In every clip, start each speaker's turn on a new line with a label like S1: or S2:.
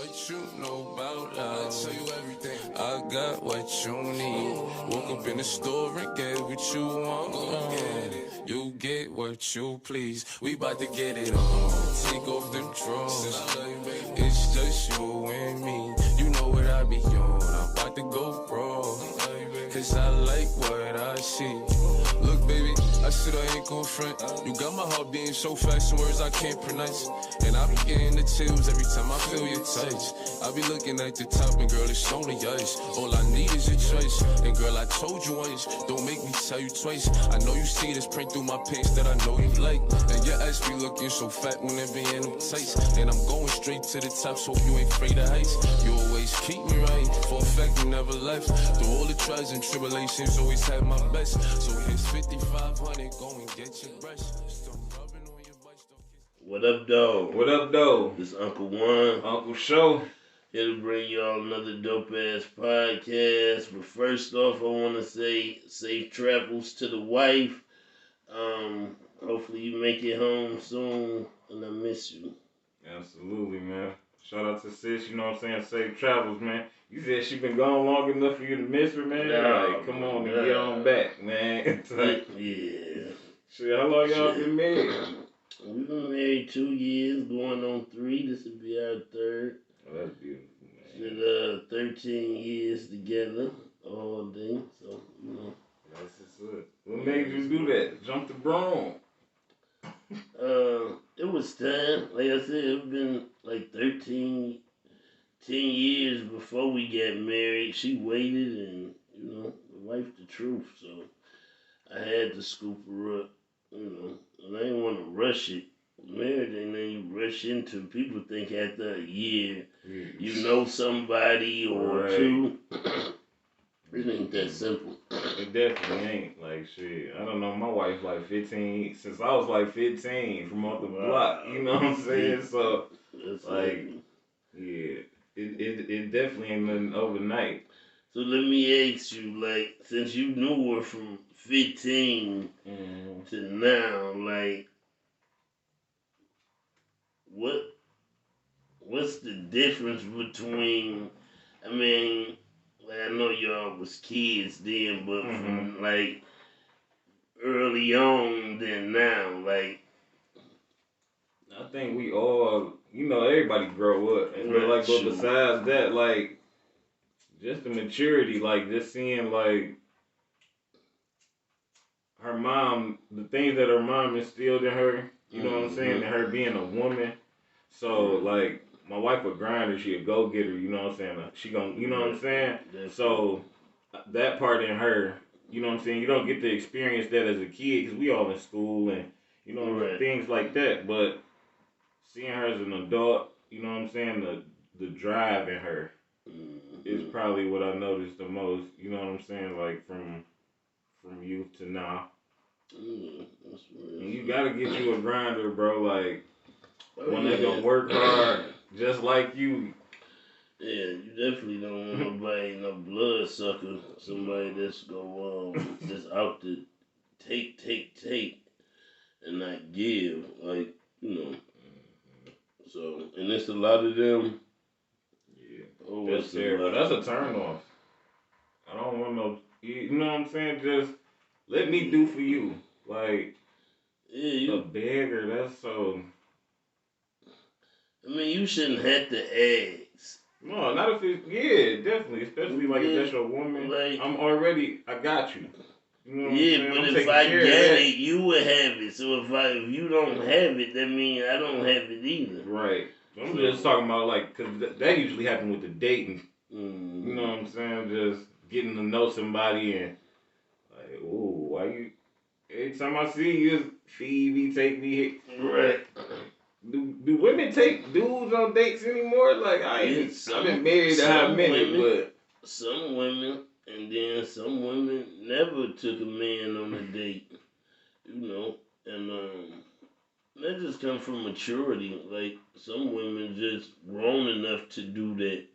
S1: What you know about love? I tell you everything. I got what you need. Woke up in the store and get what you want. You get what you please. We bout to get it on. Take off them drawers. It's just you and me. You know what I be on. I'm about to go raw. Cause I like what I see. Look, baby, I said I ain't gon' front. You got my heart beating so fast, some words I can't pronounce. And I be getting the chills every time I feel your touch. I be looking at the top and girl, it's only ice. All I need is your choice. And girl, I told you once, don't make me tell you twice. I know you see this print through my pants that I know you like. And your ass be looking so fat when it be in them tights. And I'm going straight to the top, so you ain't afraid of heights. You always keep me right, for a fact you never left. Through all the trials and tribulations, always had my best. So here's 5,500, go and get your brush. Still rubbing on your butt, still kiss.
S2: What up, dog?
S3: What up, though?
S2: This Uncle One.
S3: Uncle Show.
S2: Here to bring y'all another dope-ass podcast. But first off, I want to say safe travels to the wife. Hopefully you make it home soon, and I miss you.
S3: Absolutely, man. Shout out to sis, you know what I'm saying? Safe travels, man. You said she been gone long enough for you to miss her, man?
S2: No,
S3: like, come on and get on back, man. Like,
S2: yeah.
S3: shit, how long y'all been married?
S2: We've been married 2 years, going on 3. This will be our 3rd.
S3: Oh, that's beautiful, man.
S2: Shit, 13 years together, all day. So, you know.
S3: That's just it. What made you do that? Jump the broom.
S2: It was time. Like I said, it's been like 10 years before we got married. She waited, and you know, the wife the truth. So I had to scoop her up, you know, and I didn't want to rush it. Marriage ain't nothing you rush into. People think after a year, you know somebody or
S3: Right.
S2: two. It ain't that simple.
S3: It definitely ain't. Like, shit, I don't know, my wife like 15, since I was like 15, from off the block, you know what I'm saying? So,
S2: That's
S3: like, yeah, it definitely ain't nothing overnight.
S2: So let me ask you, like, since you knew her from 15 to now, like, what's the difference between, I mean, like, I know y'all was kids then, but from, like, early on than now, like,
S3: I think we all, you know, everybody grow up. And but, like, but besides that, like, just the maturity, like, just seeing, like, her mom, the things that her mom instilled in her, you know what I'm saying, and her being a woman. So, like, my wife a grinder, she a go-getter, you know what I'm saying? She gon', you know what I'm saying? So, that part in her, you know what I'm saying? You don't get to experience that as a kid because we all in school and, you know, things like that. But seeing her as an adult, you know what I'm saying? The drive in her is probably what I noticed the most, you know what I'm saying? Like, from youth to now. And you gotta get you a grinder, bro, like, one that gonna work hard, just like you.
S2: Yeah, you definitely don't want nobody, no blood sucker, somebody that's just out to take, and not give, like, you know. So, and it's a lot of them.
S3: Yeah,
S2: oh,
S3: that's terrible. That's a turn off. I don't want no, you know what I'm saying? Just let me do for you, like, a beggar. That's so.
S2: I mean, you shouldn't have to ask.
S3: No, not if it's, yeah, definitely. Especially, like, if that's your woman.
S2: Like,
S3: I got you. You know what I'm saying?
S2: But
S3: I'm
S2: if I
S3: care
S2: get
S3: of
S2: it, you would have it. So if you don't have it, that means I don't have it either.
S3: Right. I'm just talking about, like, because that usually happens with the dating. You know what I'm saying? Just getting to know somebody and, like, ooh, why you, every time I see you, feed me, take me.
S2: Right.
S3: Do women take dudes on dates anymore? Like, I've been married to how many, but.
S2: Some women, and then some women never took a man on a date, you know, and that just comes from maturity. Like, some women just grown enough to do that,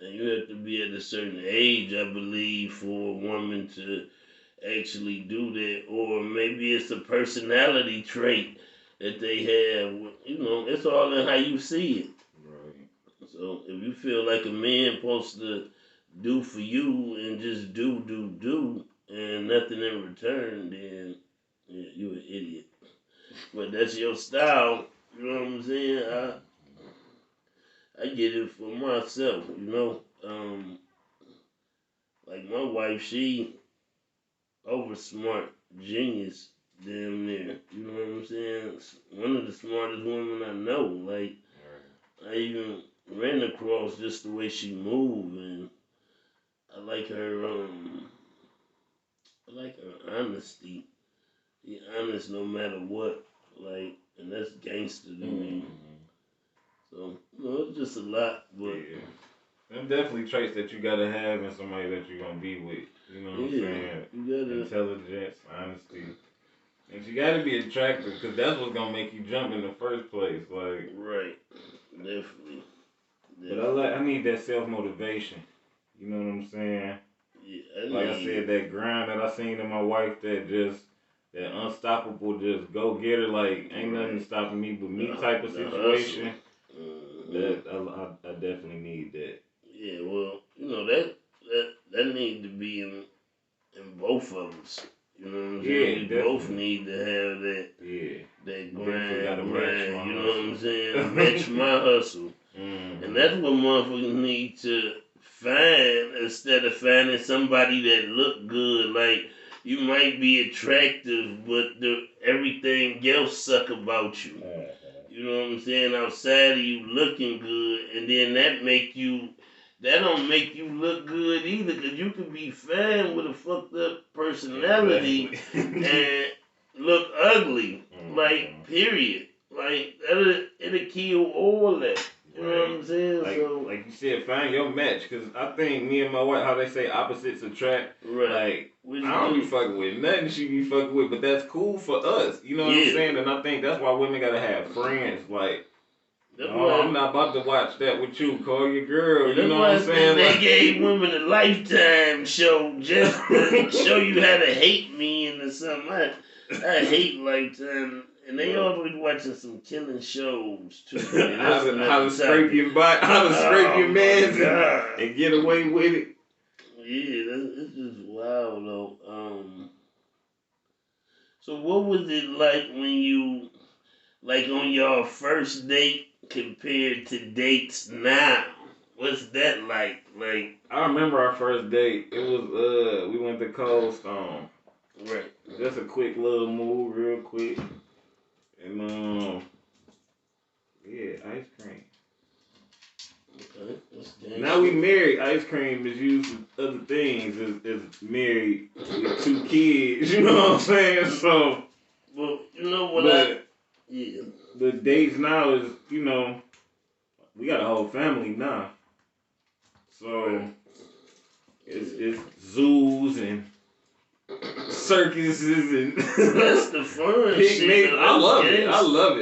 S2: and you have to be at a certain age, I believe, for a woman to actually do that, or maybe it's a personality trait that they have. You know, it's all in how you see it.
S3: Right.
S2: So if you feel like a man supposed to do for you and just do and nothing in return, then yeah, you an idiot. But that's your style. You know what I'm saying? I get it for myself. You know, like my wife, she over smart, genius, damn near. You know what I'm saying? One of the smartest women I know. Like I even ran across just the way she moved, and I like her. I like her honesty. Be honest no matter what. Like, and that's gangster to me. So, it's just a lot, but
S3: Yeah. Them definitely traits that you gotta have in somebody that you're gonna be with. You know what I'm saying?
S2: you gotta.
S3: Intelligence, honesty. And she gotta be attractive because that's what's gonna make you jump in the first place. Like,
S2: Right. Definitely.
S3: but I need that self motivation. You know what I'm saying?
S2: Yeah,
S3: Like I said, that grind that I seen in my wife, that unstoppable, just go get her. Like ain't nothing stopping me but me type of situation. I definitely need that.
S2: Yeah, well, that need to be in both of us. You know what I'm saying? We both need to have that.
S3: Yeah.
S2: That
S3: grind.
S2: You know what I'm saying? Match my hustle. And that's what motherfuckers need to find instead of finding somebody that look good. Like you might be attractive, but everything else suck about you. You know what I'm saying? Outside of you looking good, and then that don't make you look good either, cause you could be fine with a fucked up personality and look ugly. Like period. Like it'll kill all that. You know what I'm saying?
S3: Like you said, find your match. Cause I think me and my wife, how they say opposites attract.
S2: Right.
S3: Like I don't be fucking with nothing she be fucking with, but that's cool for us. You know what I'm saying? And I think that's why women gotta have friends. Like, no, I'm not about to watch that with you. Call your girl. You know what I'm saying?
S2: They gave women a Lifetime show just to show you how to hate men or something. I hate Lifetime. And they always watching some killing shows too.
S3: How to scrape your butt, how to scrape your mans and get away with it.
S2: Yeah, it's just wild though. So what was it like when you, like on your first date compared to dates now? What's that like? Like
S3: I remember our first date. It was we went to Cold Stone.
S2: Right.
S3: Just a quick little move, real quick. And yeah, ice cream.
S2: Okay.
S3: Now we married. Ice cream is used for other things. Is married with 2 kids. You know what I'm saying? So,
S2: well, you know what?
S3: The dates now is we got a whole family now. So it's zoos and circuses and
S2: that's the fun
S3: shit. I love it.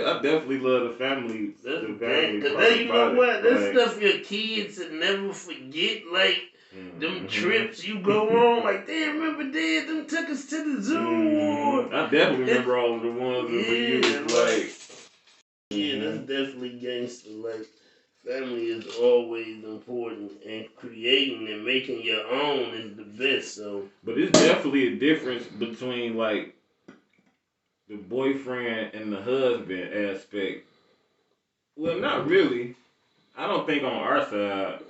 S3: I definitely love the family.
S2: The family. Cause then you know what? That stuff your kids will never forget. Like them trips you go on. Like they remember Dad them took us to the zoo.
S3: I definitely remember all of the ones that we used.
S2: That's definitely gangster. Like family is always important, and creating and making your own is the best. So,
S3: but it's definitely a difference between like the boyfriend and the husband aspect. Well, not really. I don't think on our side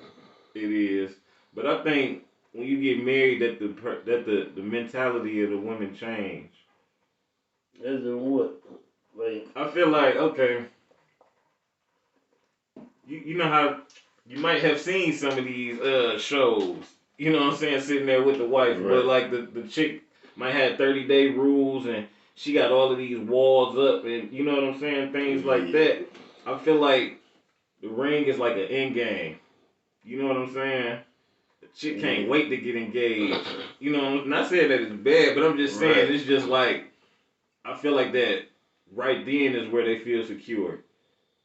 S3: it is, but I think when you get married, that the mentality of the women change.
S2: As in what? Like
S3: I feel like okay. You know how you might have seen some of these shows, you know what I'm saying, sitting there with the wife, but like the chick might have 30-day rules and she got all of these walls up and you know what I'm saying, things like that. I feel like the ring is like an end game. You know what I'm saying? The chick can't wait to get engaged. You know, I'm not saying that it's bad, but I'm just saying it's just like I feel like that right then is where they feel secure.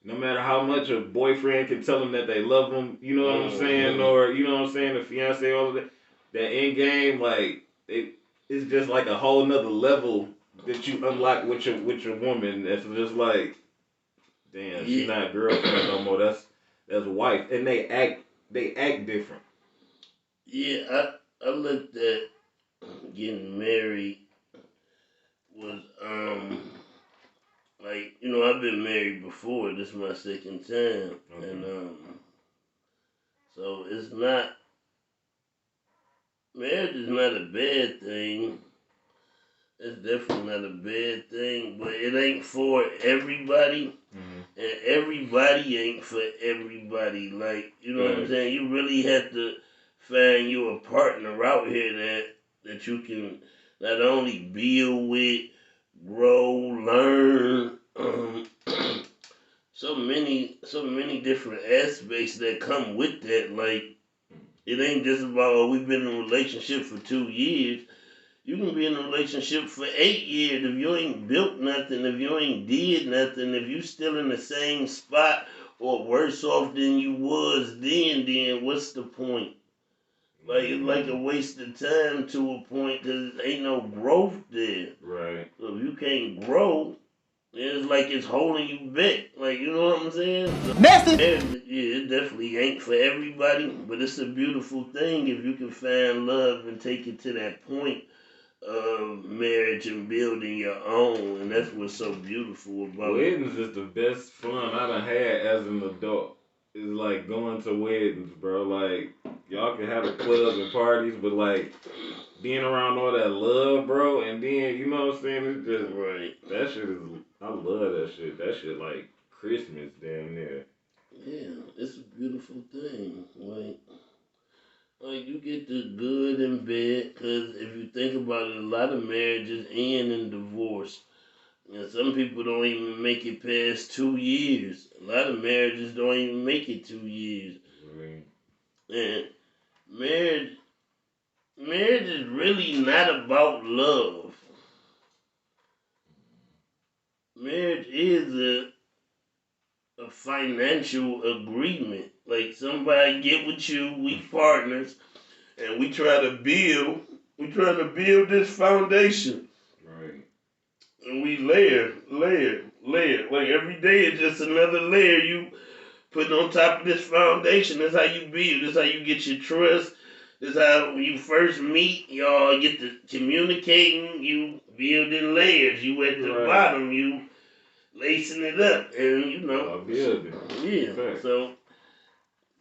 S3: No matter how much a boyfriend can tell them that they love them, you know what I'm saying, or you know what I'm saying, the fiance, all of that end game, like it's just like a whole nother level that you unlock with your woman. That's just like, damn, she's not girlfriend no more. that's wife, and they act different.
S2: Yeah, I looked at getting married was like, I've been married before. This is my second time, and so it's not marriage is not a bad thing. It's definitely not a bad thing, but it ain't for everybody, and everybody ain't for everybody. Like, you know what I'm saying? You really have to find you a partner out here that you can not only build with, grow, learn. So many different aspects that come with that. Like, it ain't just about, we've been in a relationship for 2 years. You can be in a relationship for 8 years if you ain't built nothing, if you ain't did nothing, if you still in the same spot or worse off than you was then what's the point? Like, it's like a waste of time to a point because ain't no growth there.
S3: Right.
S2: So if you can't grow, it's like it's holding you back. Like, you know what I'm saying?
S4: Nasty.
S2: Yeah, it definitely ain't for everybody, but it's a beautiful thing if you can find love and take it to that point of marriage and building your own, and that's what's so beautiful about it.
S3: Weddings is the best fun I done had as an adult. It's like going to weddings, bro. Like, y'all can have the clubs and parties, but like being around all that love, bro, and then, you know what I'm saying? It's just,
S2: Right.
S3: that shit is, I love that shit. That shit like Christmas damn near.
S2: Yeah, it's a beautiful thing. Like you get the good and bad, because if you think about it, a lot of marriages end in divorce. And some people don't even make it past 2 years. A lot of marriages don't even make it 2 years.
S3: Right.
S2: And marriage, marriage is really not about love. Marriage is a financial agreement. Like, somebody get with you, we partners, and we trying to build this foundation.
S3: Right.
S2: And we layer. Like, every day is just another layer you putting on top of this foundation. That's how you build. That's how you get your trust. That's how when you first meet, y'all get to communicating. You building layers. You at the bottom. You lacing it up, and
S3: Building.
S2: yeah.
S3: Fact.
S2: So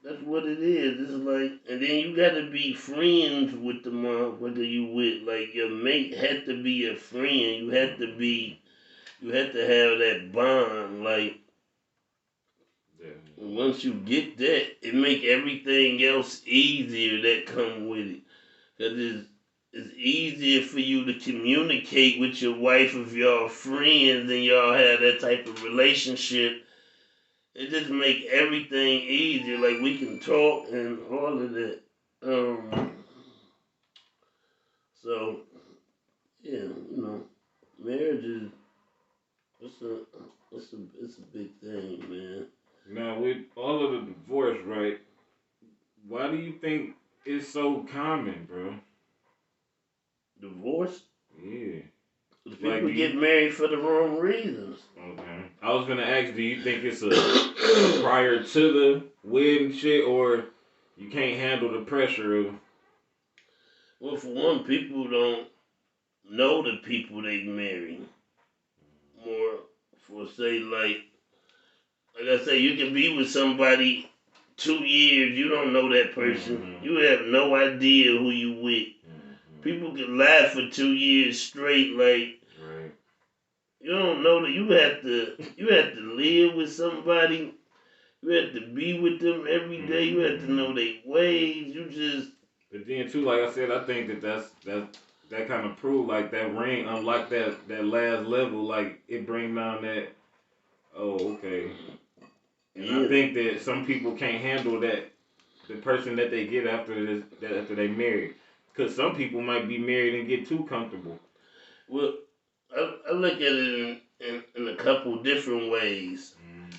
S2: that's what it is. It's like, and then you got to be friends with the motherfucker you with. Like, your mate had to be a friend. You had to have that bond. Like, once you get that, it make everything else easier that come with it. Cause it's easier for you to communicate with your wife if y'all friends and y'all have that type of relationship. It just make everything easier. Like, we can talk and all of that. So yeah, marriage is it's a big thing, man.
S3: Now, with all of the divorce, right? Why do you think it's so common, bro?
S2: Divorce?
S3: Yeah.
S2: People get married for the wrong reasons.
S3: Okay. I was gonna ask, do you think it's a prior to the wedding shit, or you can't handle the pressure of?
S2: Well, for one, people don't know the people they marry. More for, say, like I say, you can be with somebody 2 years, you don't know that person. Mm-hmm. You have no idea who you with. Mm-hmm. People can lie for 2 years straight, like,
S3: right.
S2: You don't know that you have to live with somebody. You have to be with them every day. You have to know their ways. You just.
S3: But then too, like I said, I think that kind of prove like that ring, unlike that last level, like it bring down that. Oh, okay. And yeah. I think that some people can't handle that, the person that they get after they married, because some people might be married and get too comfortable.
S2: Well, I look at it in a couple different ways. Mm.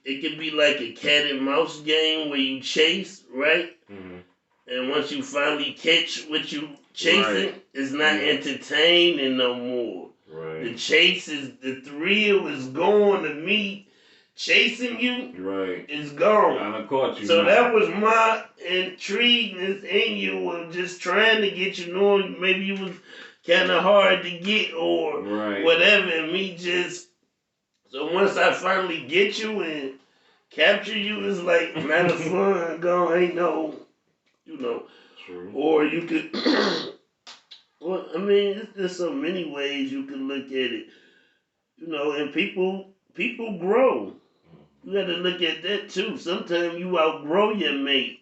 S2: It could be like a cat and mouse game where you chase, right? Mm-hmm. And once you finally catch what you chasing, it's not entertaining no more. Right. The thrill is gone to me chasing you
S3: Right.
S2: is gone.
S3: I done caught you.
S2: So
S3: now.
S2: that was my intrigueness in you of just trying to get you, knowing maybe you was kind of hard to get or
S3: right.
S2: whatever, and me just. So once I finally get you and capture you, it's like not a fun gone. Ain't no, you know.
S3: True.
S2: Or you could. Well, I mean, there's so many ways you can look at it, you know. And people grow. You got to look at that too. Sometimes you outgrow your mate.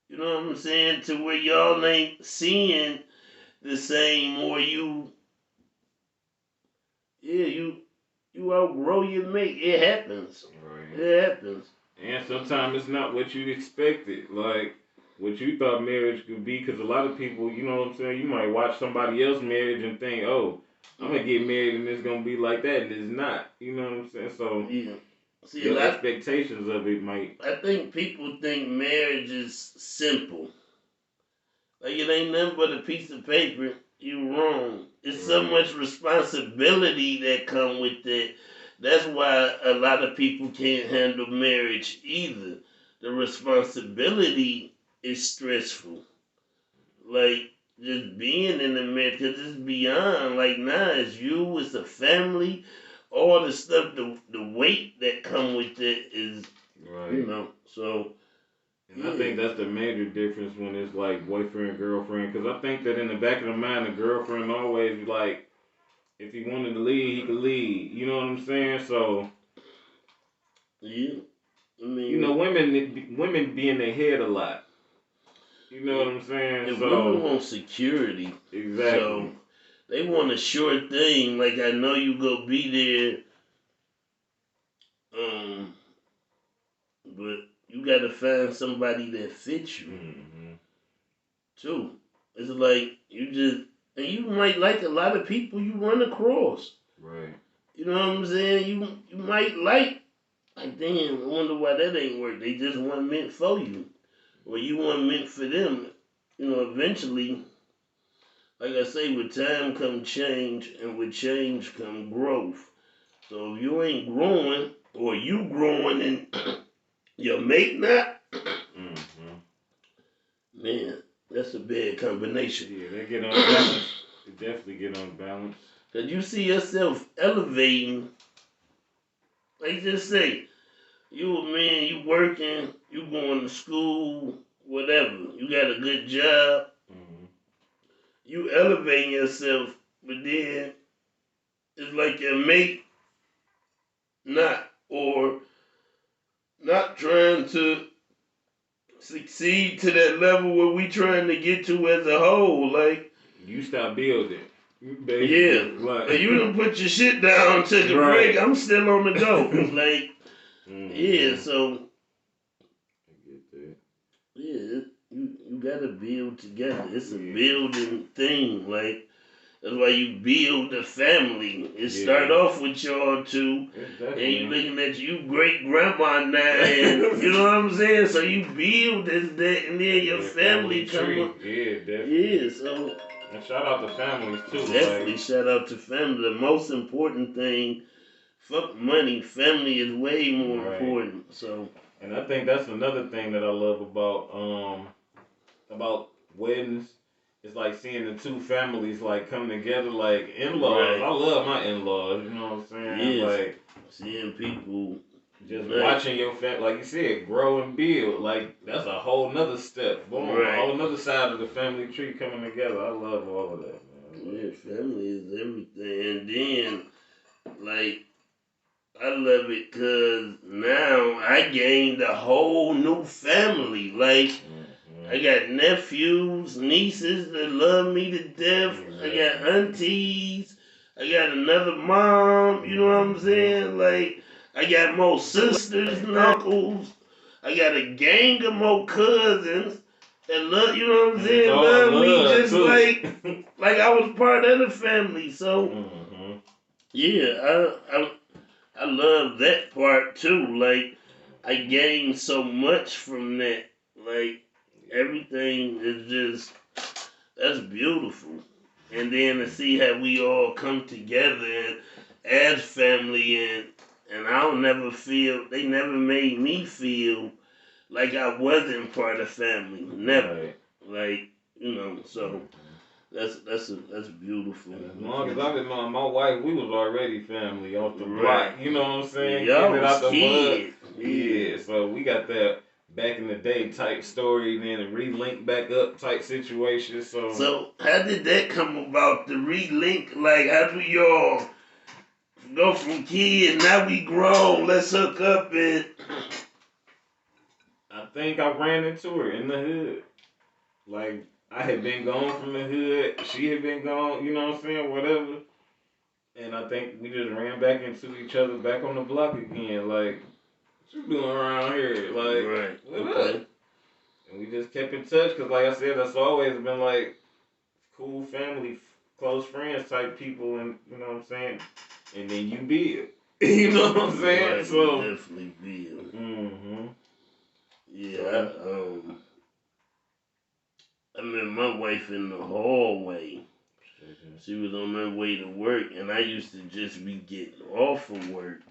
S2: You know what I'm saying? To where y'all ain't seeing the same, or you outgrow your mate. It happens.
S3: Right.
S2: It happens.
S3: And sometimes it's not what you expected. Like, what you thought marriage could be. Because a lot of people, you know what I'm saying, you might watch somebody else's marriage and think, oh, I'm going to get married and it's going to be like that. And it's not. You know what I'm saying? So,
S2: Yeah. See,
S3: your expectations of it might.
S2: I think people think marriage is simple. Like, it ain't nothing but a piece of paper. You wrong. It's so much responsibility that come with it. That's why a lot of people can't handle marriage either. The responsibility is stressful. Like, just being in the marriage, because it's beyond. Like, now it's you, it's a family, all the stuff, the weight that come with it is,
S3: Right.
S2: you know, so.
S3: And I think that's the major difference when it's like boyfriend, girlfriend. Because I think that in the back of the mind, the girlfriend always be like, if he wanted to leave, he could leave. You know what I'm saying? So,
S2: Yeah. I mean,
S3: you know, women be in their head a lot. You know what I'm saying?
S2: And
S3: so
S2: women want security.
S3: Exactly.
S2: So they want a sure thing. Like, I know you go be there, but you got to find somebody that fits you, too. It's like, and you might like a lot of people you run across.
S3: Right.
S2: You know what I'm saying? You might like, damn, I wonder why that ain't work. They just weren't meant for you. Or you weren't meant for them. You know, eventually, like I say, with time come change, and with change come growth. So if you ain't growing, or you growing and your mate not, man, that's a bad combination.
S3: Yeah, they get unbalanced. They definitely get unbalanced.
S2: Cause you see yourself elevating. Like, just say, you a man, you working, you going to school, whatever. You got a good job. You elevating yourself, but then it's like your mate not, or not trying to succeed to that level where we trying to get to as a whole. Like,
S3: you stop building.
S2: Yeah. Like, you done put your shit down, took a break. I'm still on the go. Like, yeah, so.
S3: I get that.
S2: Yeah, you gotta build together. It's a building thing. Like, that's why you build a family. It start off with y'all two, and you looking at you great grandma now, and you know what I'm saying. So you build this, that, and then your family come up.
S3: Yeah, definitely.
S2: Yeah, so.
S3: And shout out to families too.
S2: Definitely shout out to family. The most important thing, fuck money. Family is way more important. So.
S3: And I think that's another thing that I love about weddings. It's like seeing the two families like come together, like in-laws. I love my in-laws. You know what I'm saying?
S2: Yes.
S3: Like
S2: seeing people
S3: just watching your family, like you said, grow and build. Like that's a whole nother step. Boom, a whole nother side of the family tree coming together. I love all of that, man.
S2: Yeah, family is everything. And then, like, I love it because now I gained a whole new family. Like, I got nephews, nieces that love me to death. I got aunties. I got another mom. You know what I'm saying? Like, I got more sisters and uncles. I got a gang of more cousins that love, you know what I'm saying? Love me just like I was part of the family. So, yeah, I love that part too. Like, I gained so much from that. Like, everything is just, that's beautiful. And then to see how we all come together as family, and I don't never feel. They never made me feel like I wasn't part of the family. Never.
S3: Right.
S2: Like, so that's beautiful.
S3: And as long as I've been knowing my wife, we was already family off the block.
S2: Right.
S3: You know what I'm saying?
S2: Y'all
S3: Getting it out
S2: was
S3: the mud.
S2: kids.
S3: Yeah. So we got that back in the day type story, then a relink back up type situation.
S2: So how did that come about? The relink, like how do y'all go from kids? Now we grown. Let's hook up and.
S3: I think I ran into her in the hood. Like I had been gone from the hood, she had been gone. You know what I'm saying? Whatever. And I think we just ran back into each other, back on the block again. Like, what you doing around here? Like,
S2: Right.
S3: what up? And we just kept in touch because, like I said, that's always been like cool family, close friends type people, and you know what I'm saying. And then you build, you know what I'm saying?
S2: Right,
S3: So
S2: definitely build.
S3: Mm-hmm.
S2: Yeah, I met my wife in the hallway. She was on her way to work, and I used to just be getting off of work.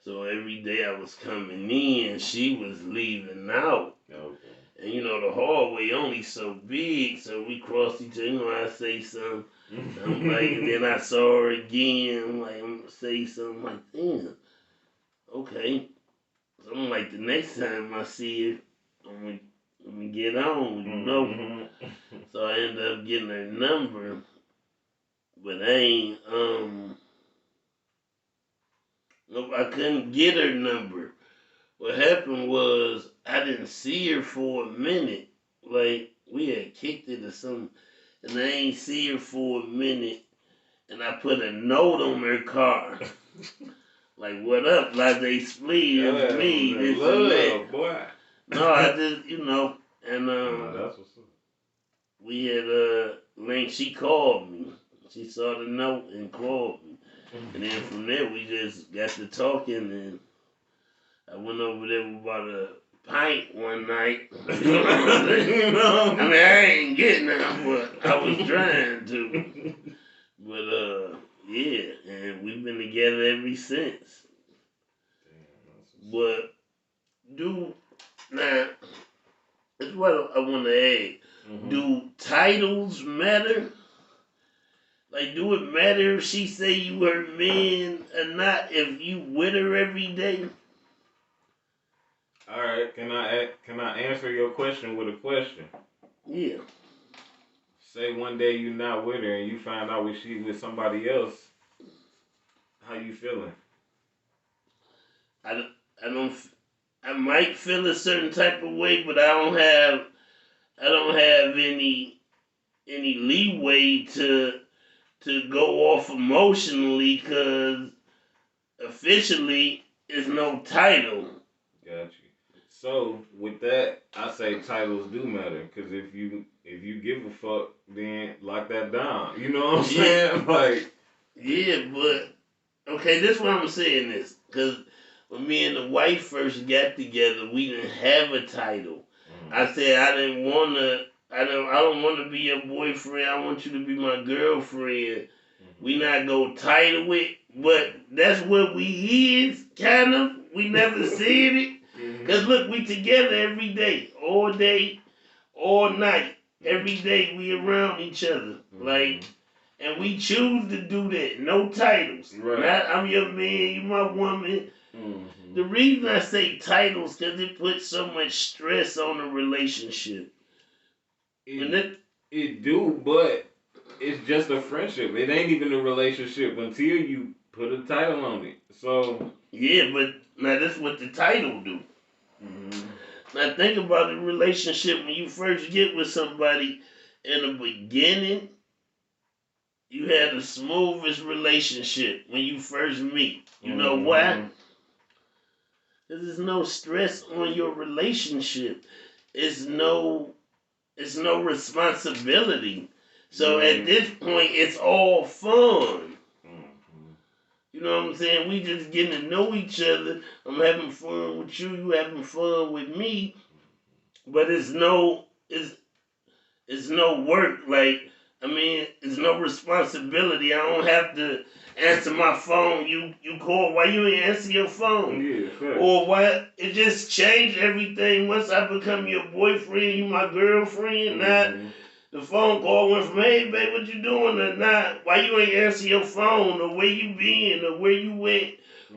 S2: So every day I was coming in, she was leaving out.
S3: Okay.
S2: And the hallway only so big, so we crossed each other. I say something. I'm like, and then I saw her again. I'm like, I'm gonna say something. I'm like, damn. Okay. So I'm like, the next time I see her, I'm gonna get on. So I ended up getting her number, but nope, I couldn't get her number. What happened was I didn't see her for a minute. Like we had kicked it or something, and I ain't see her for a minute. And I put a note on her car. Like, what up, Latte Splee? It's me. This and that.
S3: Boy.
S2: No, I just, and
S3: that's what's up.
S2: we had linked. She called me. She saw the note and called me. And then from there, we just got to talking, and I went over there with about a pint one night. I mean, I ain't getting that, but I was trying to. But, yeah, and we've been together ever since. But, now, that's what I want to ask. Mm-hmm. Do titles matter? Like, do it matter if she say you her man or not if you with her every day?
S3: All right, can I answer your question with a question?
S2: Yeah.
S3: Say one day you're not with her and you find out she with somebody else. How you feeling?
S2: I might feel a certain type of way, but I don't have any leeway to go off emotionally because officially it's no title.
S3: Got you. So with that, I say titles do matter because if you give a fuck, then lock that down. You know what I'm saying? Like,
S2: yeah, but okay, this is why I'm saying this because when me and the wife first got together, we didn't have a title. Mm-hmm. I said I don't want to be your boyfriend. I want you to be my girlfriend. Mm-hmm. We not go title it, but that's what we is, kind of. We never said it. Because look, we together every day, all night. Every day we around each other. Mm-hmm. Like, and we choose to do that. No titles. Right. Not I'm your man, you my woman. Mm-hmm. The reason I say titles because it puts so much stress on a relationship.
S3: It do, but it's just a friendship. It ain't even a relationship until you put a title on it. So
S2: yeah, but now that's what the title do. Mm-hmm. Now think about the relationship when you first get with somebody. In the beginning, you had the smoothest relationship when you first meet. You know why? Because there's no stress on your relationship. It's no responsibility. So at this point, it's all fun. You know what I'm saying? We just getting to know each other. I'm having fun with you. You having fun with me. But it's no work. Like I mean, it's no responsibility. I don't have to answer my phone. You call, why you ain't answer your phone?
S3: Yeah, fact.
S2: Or why it just changed everything once I become your boyfriend, you my girlfriend. Not the phone call went from, hey babe, what you doing, to not why you ain't answer your phone, or where you been, or where you went,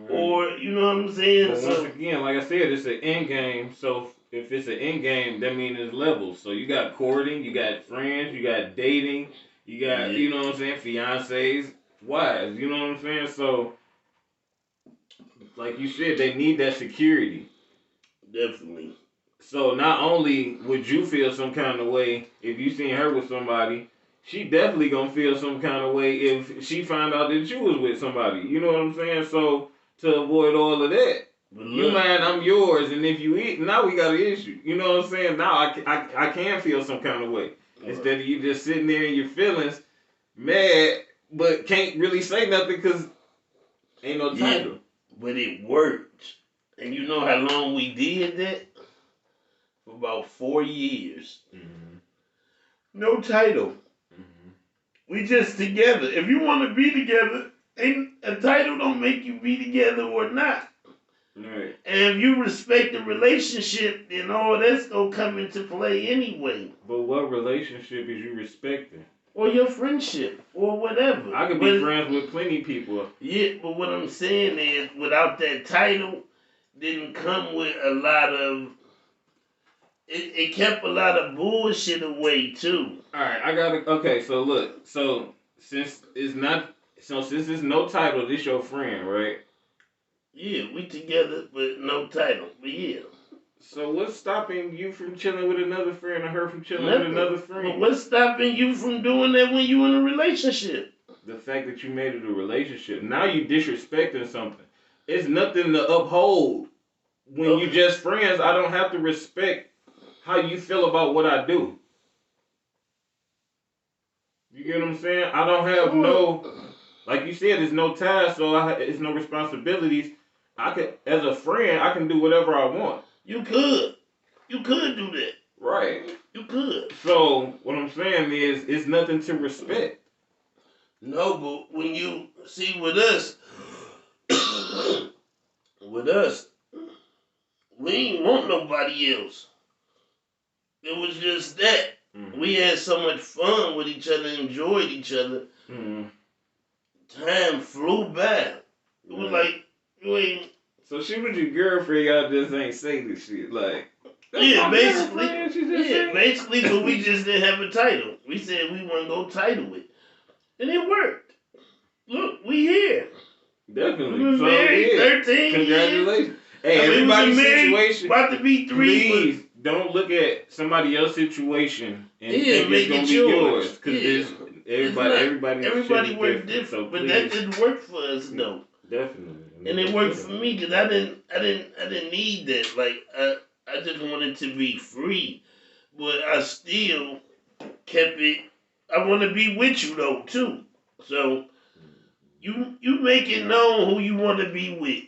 S2: or you know what I'm saying.
S3: But
S2: So
S3: once again, like I said, it's an end game. So if it's an end game, that means it's levels. So you got courting, you got friends, you got dating, you got you know what I'm saying, fiancés, wives. You know what I'm saying. So like you said, they need that security.
S2: definitely.
S3: So not only would you feel some kind of way if you seen her with somebody, she definitely gonna feel some kind of way if she found out that you was with somebody. You know what I'm saying? So to avoid all of that, you mine, I'm yours, and if you eat, now we got an issue. You know what I'm saying? Now I can feel some kind of way instead of you just sitting there in your feelings, mad, but can't really say nothing because ain't no title.
S2: But it worked, and you know how long we did that? For about 4 years.
S3: Mm-hmm.
S2: No title.
S3: Mm-hmm.
S2: We just together. If you want to be together, ain't a title don't make you be together or not.
S3: Right.
S2: And if you respect the relationship, then all that's gonna come into play anyway.
S3: But what relationship is you respecting?
S2: Or your friendship, or whatever.
S3: I could be friends with plenty of people.
S2: Yeah, but what I'm saying is, without that title, didn't come with a lot of. It kept a lot of bullshit away too.
S3: All right, I gotta. Okay, so look, since it's no title, this your friend, right?
S2: Yeah, we together, but no title. But yeah.
S3: So what's stopping you from chilling with another friend, or her from chilling
S2: Nothing.
S3: with another friend?
S2: But what's stopping you from doing that when you in a relationship?
S3: The fact that you made it a relationship. Now you disrespecting something. It's nothing to uphold. When you just friends, I don't have to respect how you feel about what I do. You get what I'm saying? I don't have no, like you said, there's no ties, so it's no responsibilities. I could, as a friend, I can do whatever I want.
S2: You could do that.
S3: Right.
S2: You could.
S3: So what I'm saying is, it's nothing to respect.
S2: No, but when you see with us, we ain't want nobody else. It was just that. Mm-hmm. We had so much fun with each other, enjoyed each other. Mm-hmm. Time flew by. It was like, you ain't.
S3: So she was your girlfriend, y'all just ain't say this shit. Like,
S2: yeah, basically. Basically, but we just didn't have a title. We said we wasn't going to title it. And it worked. Look, we here.
S3: Definitely.
S2: We've been married 13
S3: Congratulations.
S2: Years.
S3: Hey, everybody's situation.
S2: About to be 3.
S3: Please don't look at somebody else's situation and think it's gonna be yours. Because
S2: everybody worked different. So but that didn't work for us though.
S3: Definitely.
S2: And it worked for me because I didn't need that. Like I just wanted to be free, but I still kept it. I want to be with you though too. So you make it known who you want to be with.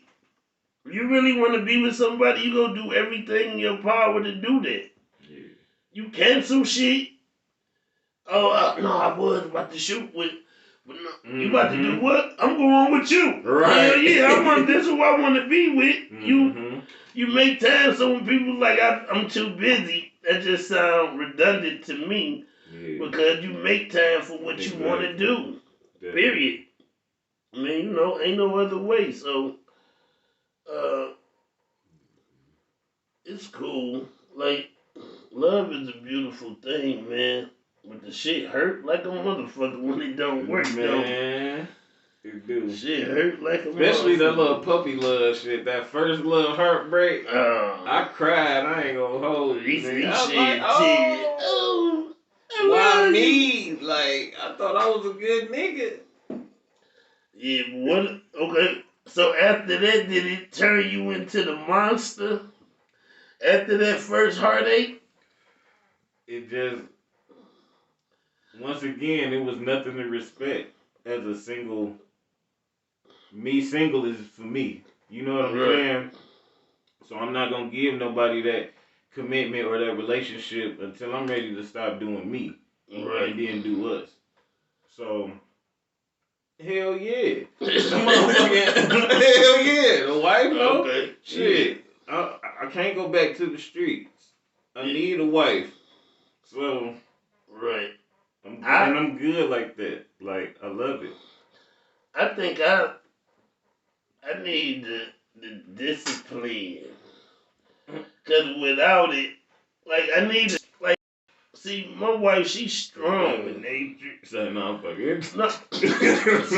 S2: If you really want to be with somebody, you gonna do everything in your power to do that. Yeah. You cancel shit. Oh no, I was about to shoot with. But no, mm-hmm. You about to do what? I'm going with you. Right? Hell yeah, I want. This is who I want to be with. Mm-hmm. You make time. So when people like I'm too busy, that just sound redundant to me. Yeah. Because you make time for what you want to do. Definitely. Period. I mean, ain't no other way. So. It's cool. Like, love is a beautiful thing, man. But the shit hurt like a motherfucker when it don't work, man.
S3: It do.
S2: Shit hurt like a
S3: Especially that little puppy love shit. That first little heartbreak. I cried. I ain't gonna hold you. Why me? Like, I thought I was a good nigga.
S2: Yeah, but what? Okay. So after that, did it turn you into the monster? After that first heartache?
S3: It just, once again, it was nothing to respect as a single. Me single is for me. You know what I'm saying? So I'm not going to give nobody that commitment or that relationship until I'm ready to stop doing me. Right. And then do us. So hell yeah. Hell yeah. The wife, no.
S2: Okay.
S3: Shit. I can't go back to the streets. I need a wife. So
S2: Right.
S3: I'm good like that. Like I love it.
S2: I think I need the discipline. Cause without it, like I need to like see my wife, she's strong in nature.
S3: So no, I'm fucking.
S2: No.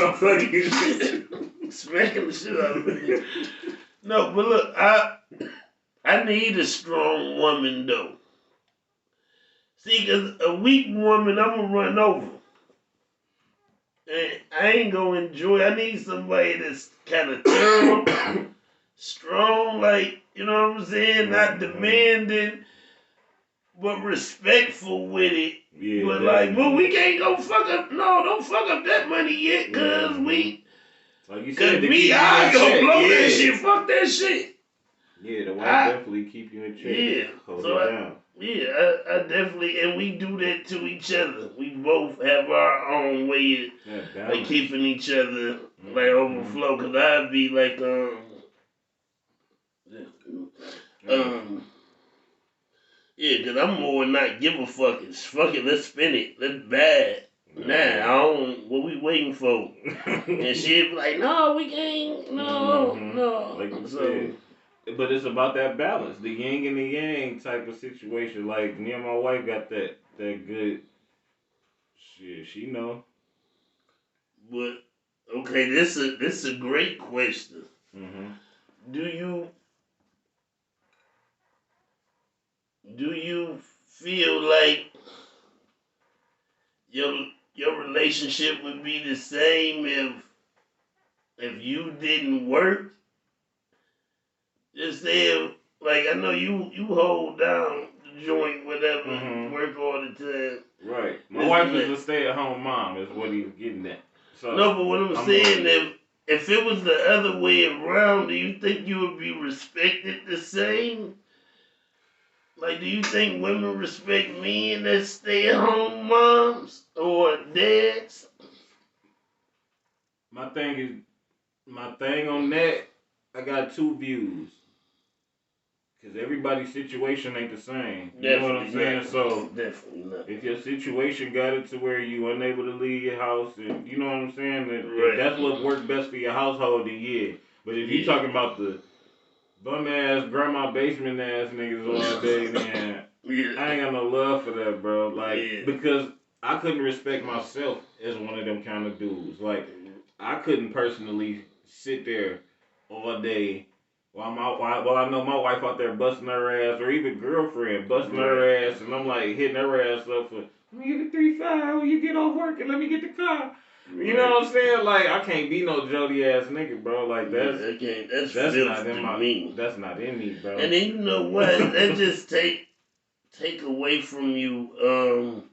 S3: I'm fucking.
S2: Smacking the shit out of me. No, but look, I need a strong woman though. See, cause a weak woman, I'm gonna run over. And I ain't gonna enjoy. I need somebody that's kind of thorough, strong, like you know what I'm saying, not demanding, but respectful with it.
S3: Yeah,
S2: but like, but we can't go fuck up. No, don't fuck up that money yet, cause we.
S3: Like you
S2: Cause
S3: said,
S2: me, I go blow that shit. Fuck that shit.
S3: Yeah, the wife definitely keep you in check.
S2: Yeah,
S3: hold
S2: so
S3: it down.
S2: I definitely, and we do that to each other. We both have our own way of like keeping each other like overflow. Cause I'd be like, yeah, cause I'm more not give a fuck. It's fuck it, let's spin it, let's buy it. Nah, I don't. What we waiting for? And she'd be like, "No, we can't. No."
S3: Like you
S2: so,
S3: said. But it's about that balance, the yin and the yang type of situation. Like me and my wife got that good shit. She know.
S2: But okay, this is a great question. Do you feel like your relationship would be the same if you didn't work? Just say like I know you hold down the joint, whatever, work all the time.
S3: Right. My wife is a stay-at-home mom. Is what he's getting at. So
S2: no, but what I'm saying, if it was the other way around, do you think you would be respected the same? Like, do you think women respect men that stay-at-home moms or dads?
S3: My thing on that, I got two views. Because everybody's situation ain't the same. You know what I'm saying? So,
S2: definitely not.
S3: If your situation got it to where you unable to leave your house, and you know what I'm saying? If that's what worked best for your household, then yeah. But if you talking about the bum ass, grandma basement ass niggas all day, then I ain't got no love for that, bro. Like, because I couldn't respect myself as one of them kind of dudes. Like, I couldn't personally sit there all day while I know my wife out there busting her ass, or even girlfriend busting her ass, and I'm like hitting her ass up for, let me get the 3-5 when you get off work and let me get the car. You know what I'm saying? Like, I can't be no jody ass nigga, bro. Like that's not in me. That's not in me, bro.
S2: And then you know what? That just take away from you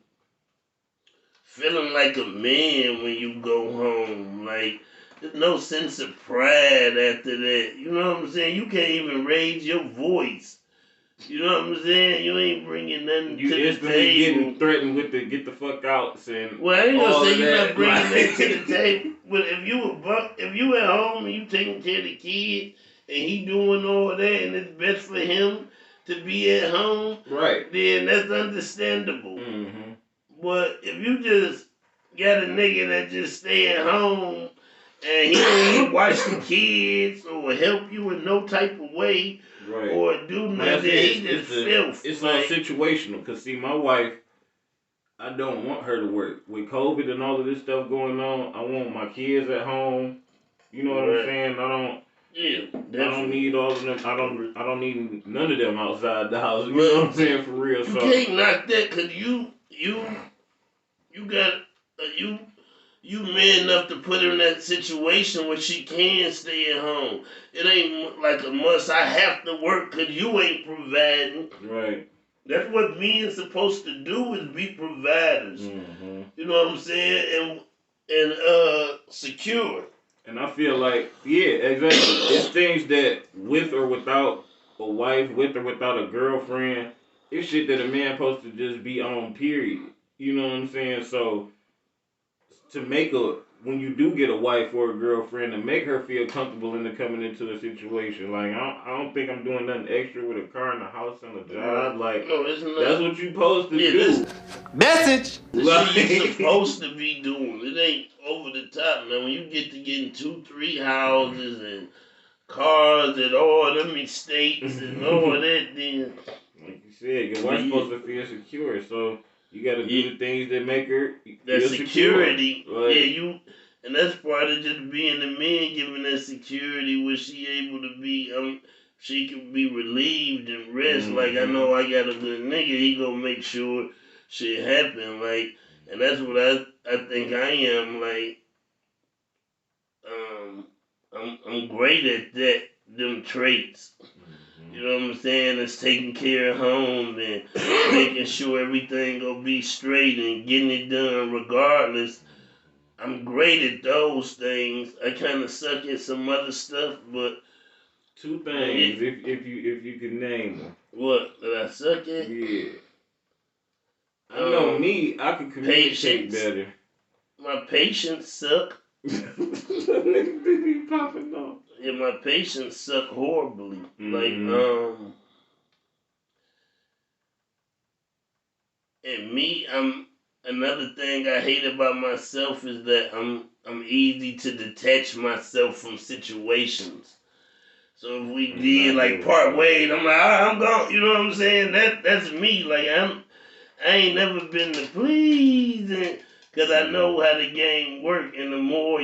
S2: feeling like a man when you go home. Like, there's no sense of pride after that. You know what I'm saying? You can't even raise your voice. You know what I'm saying? You ain't bringing nothing to the table. You instantly
S3: getting threatened with the get the fuck out and
S2: well, I ain't gonna say you're not bringing that to the table. But if you at home and you taking care of the kid and he doing all that and it's best for him to be at home,
S3: right?
S2: Then that's understandable. But if you just got a nigga that just stay at home and he don't even watch the kids or help you in no type of way or do nothing, he just filth.
S3: It's all situational. Cause see, my wife, I don't want her to work. With COVID and all of this stuff going on, I want my kids at home. You know what I'm saying? I don't.
S2: Yeah,
S3: I don't need all of them. I don't need none of them outside the house. You know what I'm saying? For real.
S2: You can't knock that because you got you man enough to put her in that situation where she can stay at home. It ain't like a must. I have to work because you ain't providing.
S3: Right.
S2: That's what men supposed to do is be providers. You know what I'm saying? And secure.
S3: And I feel like, yeah, exactly. It's things that with or without a wife, with or without a girlfriend, it's shit that a man supposed to just be on, period. You know what I'm saying? So to make when you do get a wife or a girlfriend, to make her feel comfortable into coming into a situation. Like, I don't think I'm doing nothing extra with a car and a house and a job. Like,
S2: no, it's not.
S3: That's what you supposed to do.
S4: Message.
S2: This shit you supposed to be doing. It ain't over the top, man. When you get to getting 2-3 houses and cars and all them estates and all that, then
S3: like you said, your wife's supposed to feel secure. So you got to do the things that make her
S2: that
S3: feel
S2: security.
S3: Secure. Like,
S2: Yeah, and that's part of just being the man, giving that security where she able to be. She can be relieved and rest.
S3: Mm-hmm.
S2: Like, I know I got a good nigga. He gonna make sure shit happen. Like, and that's what I think I am. Like, I'm great at that. Them traits. You know what I'm saying? It's taking care of home and making sure everything gonna be straight and getting it done regardless. I'm great at those things. I kind of suck at some other stuff, but
S3: two things, if you can name them.
S2: What that I suck at?
S3: Yeah. I know me. I can communicate better.
S2: My patience suck.
S3: Niggas be popping off.
S2: Yeah, my patience suck horribly.
S3: Mm-hmm.
S2: Like and me, another thing I hate about myself is that I'm easy to detach myself from situations. So if we did like part ways, I'm like, I'm gone. You know what I'm saying? That's me. Like I ain't never been to please, because I know how the game work. And the more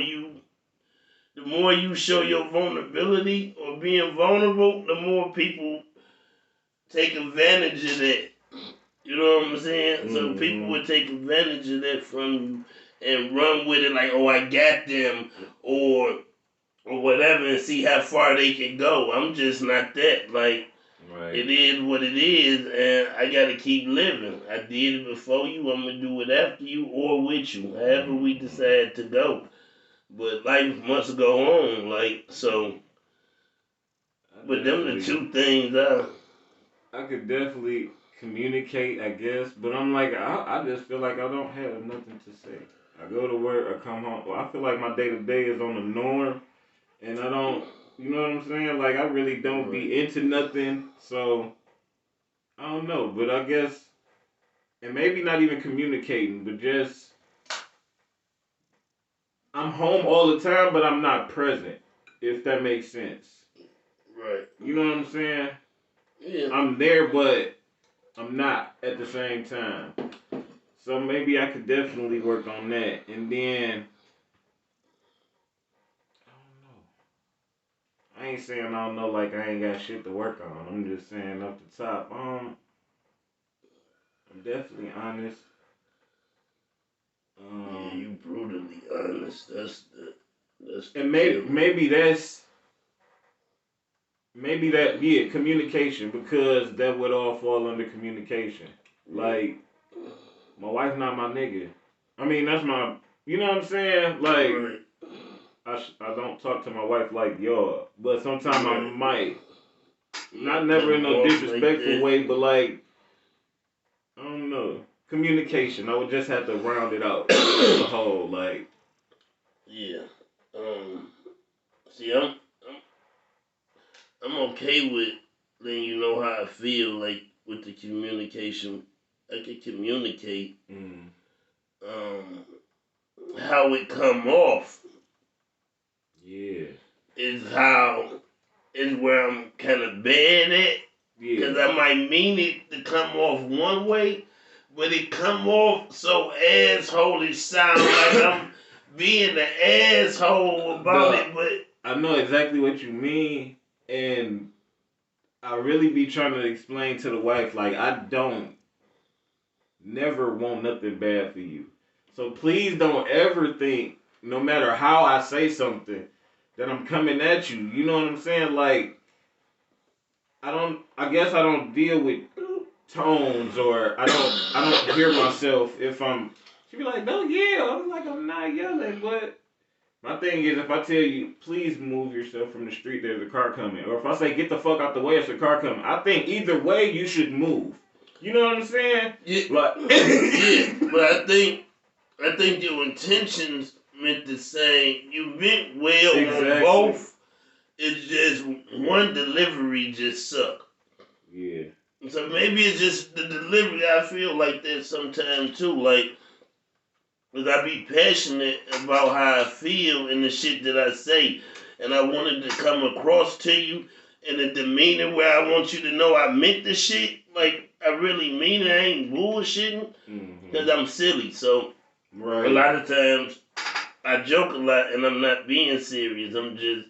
S2: you show your vulnerability or being vulnerable, the more people take advantage of that. You know what I'm saying? Mm-hmm. So people would take advantage of that from you and run with it like, oh, I got them, or whatever, and see how far they can go. I'm just not that. Like, right. It is what it is, and I gotta keep living. I did it before you. I'm gonna do it after you or with you, however we decide to go. But life must go on, like, so. But them the two things
S3: I could definitely communicate, I guess, but I'm like, I just feel like I don't have nothing to say. I go to work, I come home. Well, I feel like my day-to-day is on the norm, and I don't, you know what I'm saying? Like, I really don't be into nothing, so, I don't know, but I guess, and maybe not even communicating, but just, I'm home all the time, but I'm not present, if that makes sense.
S2: Right.
S3: You know what I'm saying?
S2: Yeah.
S3: I'm there, but I'm not at the same time. So maybe I could definitely work on that. And then, I don't know. I ain't saying I don't know like I ain't got shit to work on. I'm just saying off the top. I'm definitely honest.
S2: Yeah, you brutally honest. That's
S3: and maybe that, yeah, communication, because that would all fall under communication. Like, my wife not my nigga. I mean, that's my, you know what I'm saying? Like, I don't talk to my wife like y'all, but sometimes I might. Not never in no disrespectful way, but like, I don't know. Communication. I would just have to round it out as a whole, like.
S2: Yeah. See, I'm okay with letting you know how I feel, like, with the communication. I can communicate how it come off.
S3: Yeah.
S2: Is where I'm kind of bad at. Because I might mean it to come off one way, but it come off so asshole-ish, sound like I'm being an asshole about it, but
S3: I know exactly what you mean, and I really be trying to explain to the wife, like, I don't never want nothing bad for you. So please don't ever think, no matter how I say something, that I'm coming at you. You know what I'm saying? Like, I guess I don't deal with tones, or I don't hear myself if I'm, she be like, don't yell. I'm like, I'm not yelling, but my thing is, if I tell you, please move yourself from the street, there's a car coming. Or if I say, get the fuck out the way, it's a car coming. I think either way, you should move. You know what I'm saying?
S2: Yeah. Like, yeah, but I think I think your intentions meant the same. You meant well
S3: Exactly.
S2: on both. It's just one delivery just sucked.
S3: Yeah.
S2: So maybe it's just the delivery. I feel like that sometimes too. Like, cause I be passionate about how I feel and the shit that I say, and I wanted to come across to you in a demeanor where I want you to know I meant the shit. Like I really mean it. I ain't bullshitting. Cause I'm silly. So a lot of times I joke a lot, and I'm not being serious. I'm just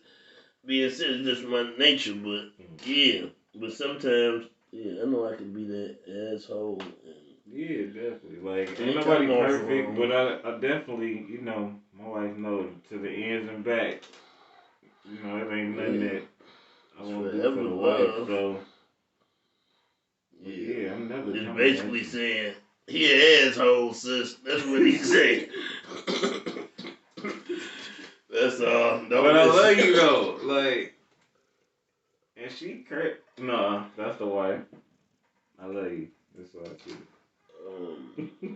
S2: being serious. Just my nature. But yeah. But sometimes, yeah, I know I can be that asshole.
S3: Yeah, definitely. Like, ain't
S2: Ain't
S3: nobody
S2: come off
S3: perfect,
S2: wrong.
S3: but I definitely, my wife knows to the ends and back. It ain't nothing that I won't do for
S2: Forever
S3: the wife.
S2: love.
S3: So, yeah, I'm never
S2: It's
S3: coming
S2: basically
S3: at you.
S2: saying, he an asshole, sis. That's what he's saying. That's all. Don't
S3: But I love
S2: listen.
S3: you though. Like, and she correct. Nah, that's the wife. I love you. That's all I see.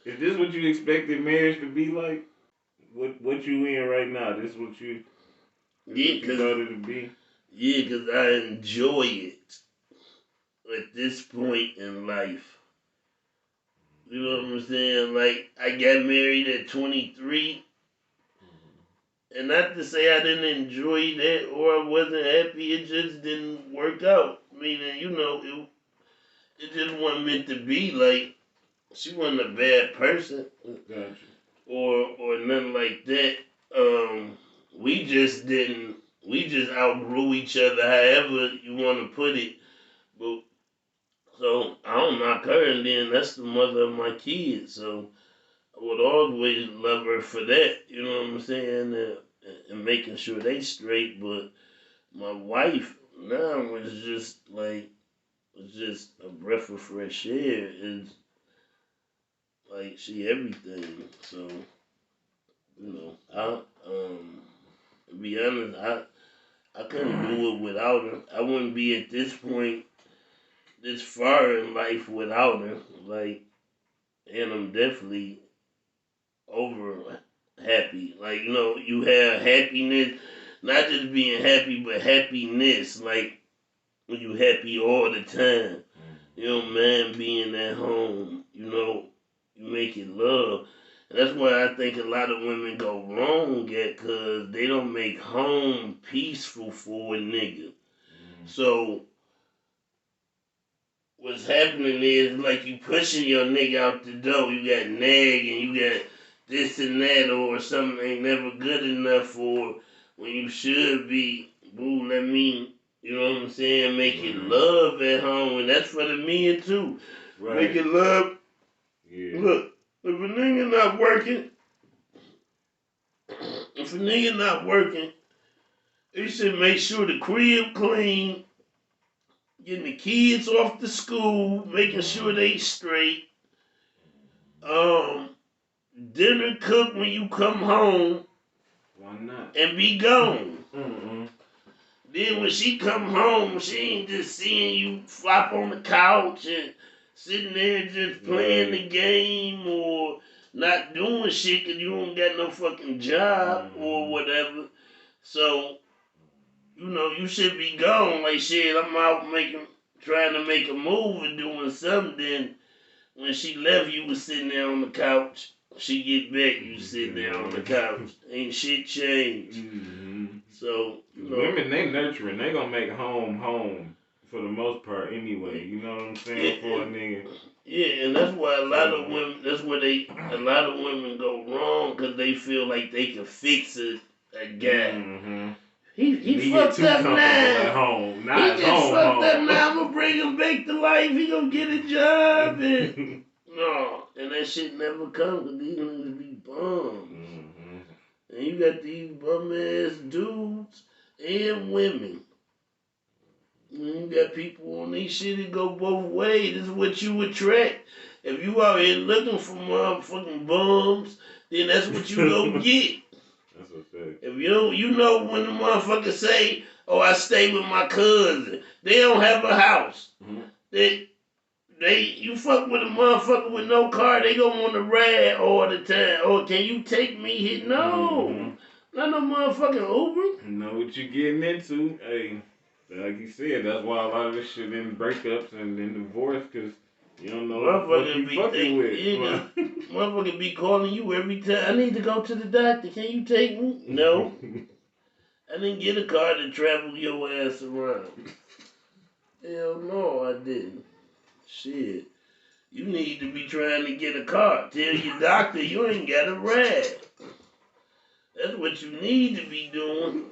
S3: Is this what you expected marriage to be like? What you in right now? This what you thought it would be?
S2: Yeah, because I enjoy it at this point in life. You know what I'm saying? Like, I got married at 23. And not to say I didn't enjoy that or I wasn't happy, it just didn't work out. Meaning, it just wasn't meant to be. Like, she wasn't a bad person.
S3: Gotcha.
S2: Or nothing like that. We just didn't. We just outgrew each other. However you want to put it. But so I don't knock her, and then that's the mother of my kids. So I would always love her for that. You know what I'm saying? And making sure they straight. But my wife now was just a breath of fresh air. It's like she everything. So I to be honest, I couldn't do it without her. I wouldn't be at this point, this far in life without her. Like, and I'm definitely over happy. Like, you have happiness, not just being happy, but happiness. Like, when you happy all the time. Man being at home. You making love. And that's why I think a lot of women go wrong at, because they don't make home peaceful for a nigga. So what's happening is like you pushing your nigga out the door. You got nag and you got this and that, or something ain't never good enough for when you should be. Boo, let me, you know what I'm saying, making love at home. And that's for the men too.
S3: Right.
S2: Making love.
S3: Yeah.
S2: Look, if a nigga not working, he should make sure the crib clean, getting the kids off to school, making sure they straight. Dinner cooked when you come home.
S3: Why not?
S2: And be gone.
S3: Mm-mm.
S2: Then when she come home, she ain't just seeing you flop on the couch and sitting there just playing the game or not doing shit because you don't got no fucking job or whatever. So, you should be gone. Like, shit, I'm out trying to make a move and doing something. Then when she left, you was sitting there on the couch. She get back, you sitting there on the couch. Ain't shit changed. So,
S3: women, they nurturing. They gonna make home for the most part anyway. You know what I'm saying? For a nigga.
S2: Yeah, and that's why a lot of women go wrong, because they feel like they can fix a guy. He fucked up now.
S3: At home. He
S2: just fucked up now. I'm gonna bring him back to life. He gonna get a job. And no, and that shit never comes, because these niggas be bums. And you got these bum ass dudes and women. You got people on these shit that go both ways. This is what you attract. If you out here looking for motherfucking bums, then that's what you go get.
S3: That's a fact.
S2: If you know when the motherfuckers say, "Oh, I stay with my cousin," they don't have a house. You fuck with a motherfucker with no car, they gonna want to ride all the time. Oh, can you take me here? No. Not no motherfucking Uber.
S3: You know what you getting into. Hey, like you said, that's why a lot of this shit in breakups and in divorce, because you don't know what the fuck you fucking with.
S2: Yeah, motherfucker be calling you every time. I need to go to the doctor. Can you take me? No. I didn't get a car to travel your ass around. Hell no, I didn't. Shit. You need to be trying to get a car. Tell your doctor you ain't got a ride. That's what you need to be doing.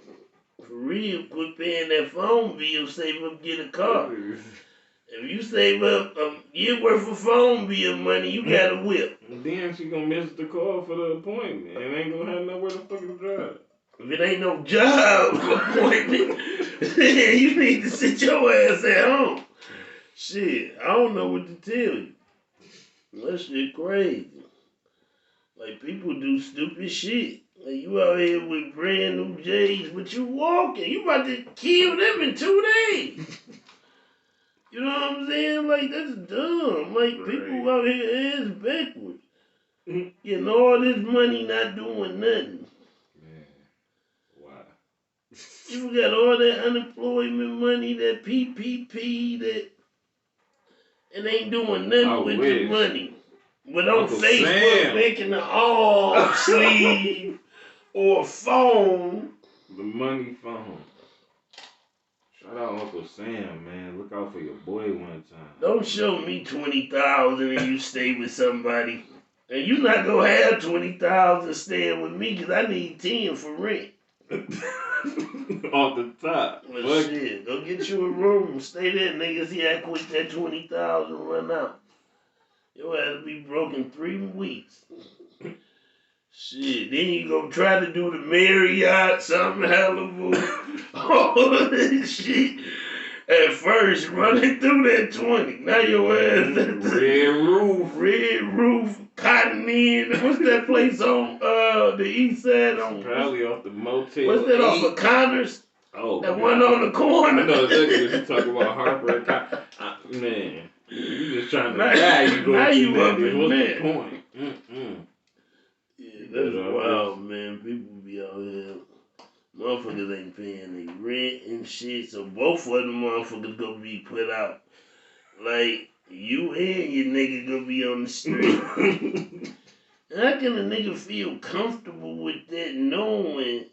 S2: For real, quit paying that phone bill, save up, get a car. If you save up a year worth of phone bill money, you got a whip.
S3: Then she gonna miss the call for the appointment and ain't gonna have nowhere to fucking drive.
S2: If it ain't no job appointment, you need to sit your ass at home. Shit, I don't know what to tell you. That shit crazy. Like, people do stupid shit. Like, you out here with brand new J's, but you walking. You about to kill them in 2 days. You know what I'm saying? Like, that's dumb. Like, people out here ass backwards. Getting all this money not doing nothing.
S3: Man, wow.
S2: You got all that unemployment money, that PPP, that and ain't doing nothing with the money. But on Facebook making an arm sleeve or a phone.
S3: The money phone. Shout out Uncle Sam, man. Look out for your boy one time.
S2: Don't show me 20,000 and you stay with somebody. And you not gonna have 20,000 staying with me because I need 10 for rent.
S3: Off the top.
S2: Well, shit, go get you a room. Stay there, nigga. See how quick that 20,000 run out. You'll have to be broke in 3 weeks. Shit, then you go try to do the Marriott, something Hallelujah. All this shit. At first, running through that 20. Now your ass at the Red Roof, Cotton Inn. What's that place on the east side?
S3: Probably off the Motel.
S2: What's that 8? Off of Connors?
S3: Oh,
S2: that one on the corner.
S3: I know exactly what you talking about, Harper and Connors. Man, you just trying to die. You
S2: now you up in
S3: what's
S2: there.
S3: The point?
S2: Yeah, that's wild, man. People be out here. Motherfuckers ain't paying their rent and shit, so both of them motherfuckers gonna be put out. Like, you and your nigga gonna be on the street. How can a nigga feel comfortable with that knowing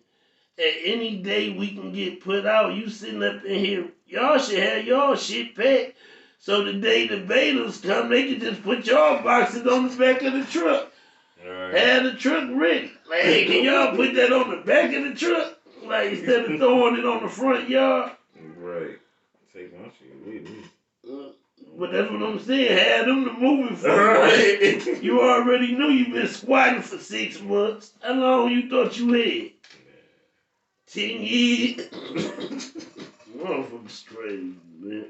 S2: at any day we can get put out? You sitting up in here, y'all should have y'all shit packed, so the day the bailiffs come, they can just put y'all boxes on the back of the truck. Right. Have the truck ready. Like, hey, can y'all put that on the back of the truck? Like, instead of throwing it on the front yard.
S3: Right. Take my shit with me.
S2: But that's what I'm saying. Have them to moving for right. You already knew you been squatting for 6 months. How long you thought you had? 10 years? Motherfucking strange, man.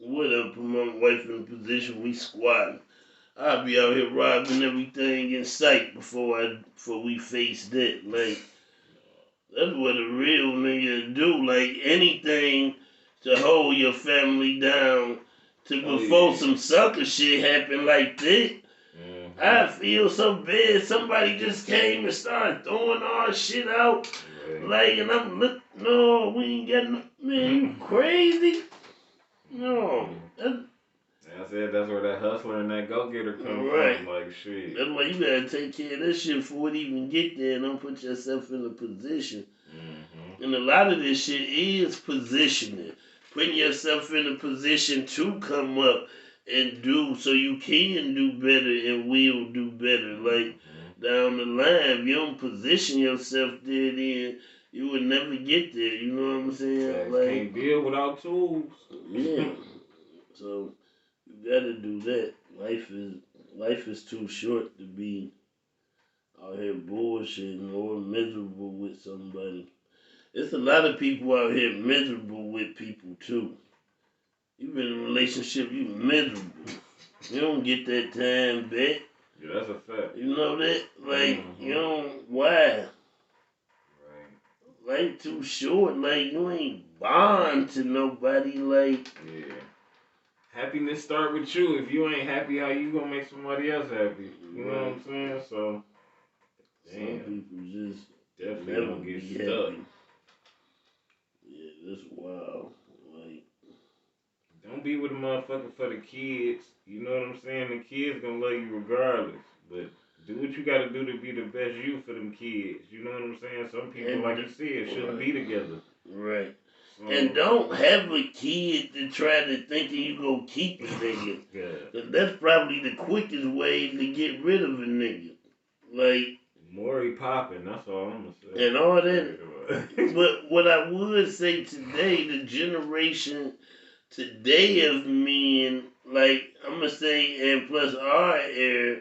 S2: What up, put my wife in a position we squatting. I'll be out here robbing everything in sight before we face that. Like, that's what a real nigga do. Like, anything to hold your family down to before some sucker shit happen like that. Mm-hmm. I feel so bad. Somebody just came and started throwing our shit out. Right. Like, and I'm no, we ain't got no, man, you crazy? No.
S3: I said that's where that hustler and that go-getter come from. Like, shit.
S2: That's why you gotta take care of this shit before it even get there and don't put yourself in a position. Mm-hmm. And a lot of this shit is positioning. Putting yourself in a position to come up and do so you can do better and will do better. Like, down the line, if you don't position yourself there, then you would never get there. You know what I'm saying?
S3: Like, can't build without tools.
S2: Yeah. So you gotta do that. Life is too short to be out here bullshitting or miserable with somebody. It's a lot of people out here miserable with people too. You been in a relationship, you miserable. You don't get that time back.
S3: Yeah, that's a fact.
S2: You know that? Like, you don't, why?
S3: Right.
S2: life too short. Like, you ain't bond to nobody. Like,
S3: yeah. Happiness start with you. If you ain't happy, how you gonna make somebody else happy? You know what I'm saying? So, damn.
S2: Some people just
S3: definitely
S2: never
S3: don't get
S2: be
S3: stuck.
S2: happy. Yeah, that's wild. Like,
S3: don't be with a motherfucker for the kids. You know what I'm saying? The kids gonna love you regardless. But do what you gotta do to be the best you for them kids. You know what I'm saying? Some people,
S2: and
S3: like you said, shouldn't be together.
S2: Right.
S3: So,
S2: And don't have a kid to try to think that you gonna keep a nigga. Cause that's probably the quickest way to get rid of a nigga. Like,
S3: Maury popping, that's all I'm gonna say.
S2: and all that. But what I would say today, the generation today of men, like, I'm gonna say, and plus our era,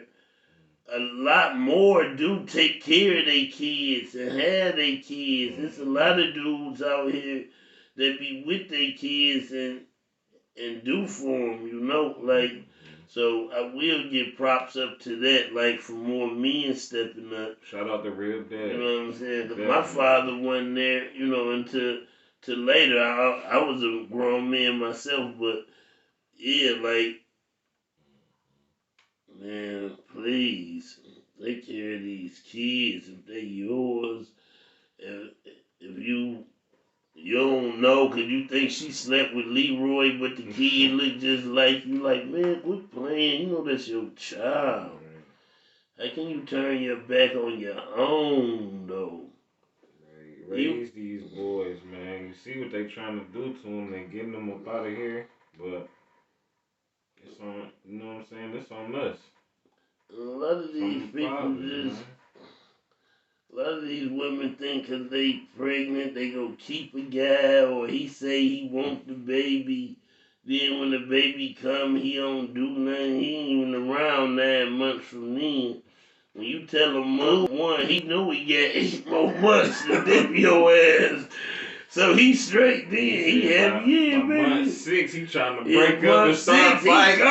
S2: a lot more do take care of their kids and have their kids. There's a lot of dudes out here that be with their kids and do for them, you know, like. So I will give props up to that, like, for more men stepping up.
S3: Shout out to Real Dad.
S2: You know what I'm saying? 'Cause my father wasn't there, you know, until later. I was a grown man myself, but yeah, like, man, please take care of these kids if they yours. If you don't know because you think she slept with Leroy, but the kid look just like you. Like, man, quit playing. You know that's your child. How can you turn your back on your own, though?
S3: Raise these boys, man. You see what they trying to do to them. They getting them up out of here, but it's on. You know what I'm saying? It's on us.
S2: A lot of these people just. A lot of these women think because they pregnant, they go keep a guy, or he say he want the baby. Then when the baby come, he don't do nothing. He ain't even around 9 months from then. When you tell him month one, he know he got 8 more months to dip your ass. So he straight then. He happy, yeah, man.
S3: Month 6, he trying to break up and start fighting.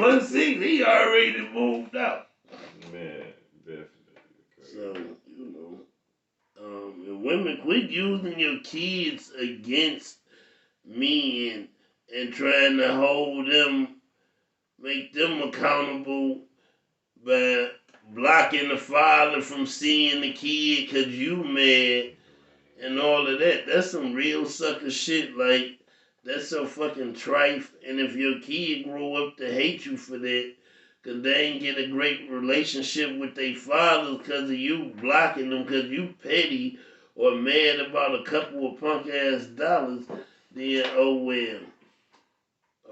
S2: Month 6, he already moved out.
S3: Man, definitely.
S2: So, you know, and women, quit using your kids against men and trying to hold them, make them accountable by blocking the father from seeing the kid because you mad and all of that. That's some real sucker shit. Like, that's so fucking trife. And if your kid grow up to hate you for that, because they ain't get a great relationship with their father because of you blocking them, because you petty or mad about a couple of punk ass dollars, then oh well.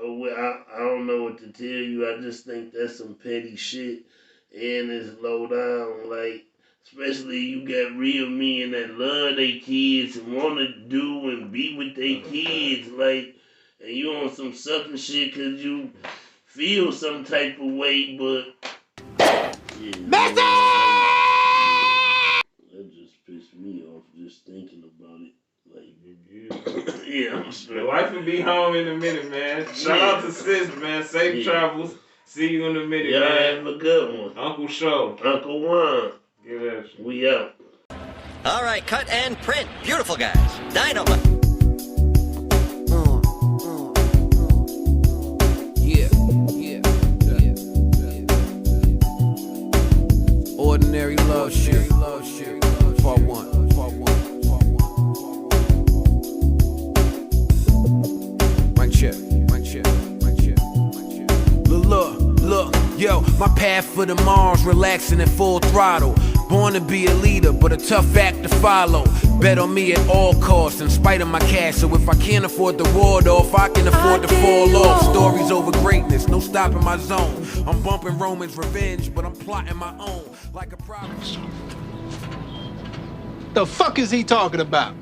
S2: Oh well, I don't know what to tell you. I just think that's some petty shit and it's low down. Like, especially you got real men that love their kids and want to do and be with their kids. Like, and you on some sucker shit because you feel some type of way, but yeah, man, that just pissed me off just thinking about it. Like, yeah, I'm straight.
S3: Your wife will be home in a minute, man. Shout out to sis, man. Safe travels. See you in a minute, man.
S2: Have a good one.
S3: Uncle Show.
S2: Uncle Juan.
S3: Get that shit.
S2: We out.
S4: All right, cut and print. Beautiful guys. Dynamite.
S5: Ordinary love shit. Part 1. Mic check. Look, yo, my path for the Mars, relaxing at full throttle. Born to be a leader, but a tough act to follow. Bet on me at all costs, in spite of my cash. So if I can't afford the ward off, I can afford to fall off. Stories over greatness, no stopping my zone. I'm bumping Roman's revenge, but I'm plotting my own. Like a promise.
S6: The fuck is he talking about?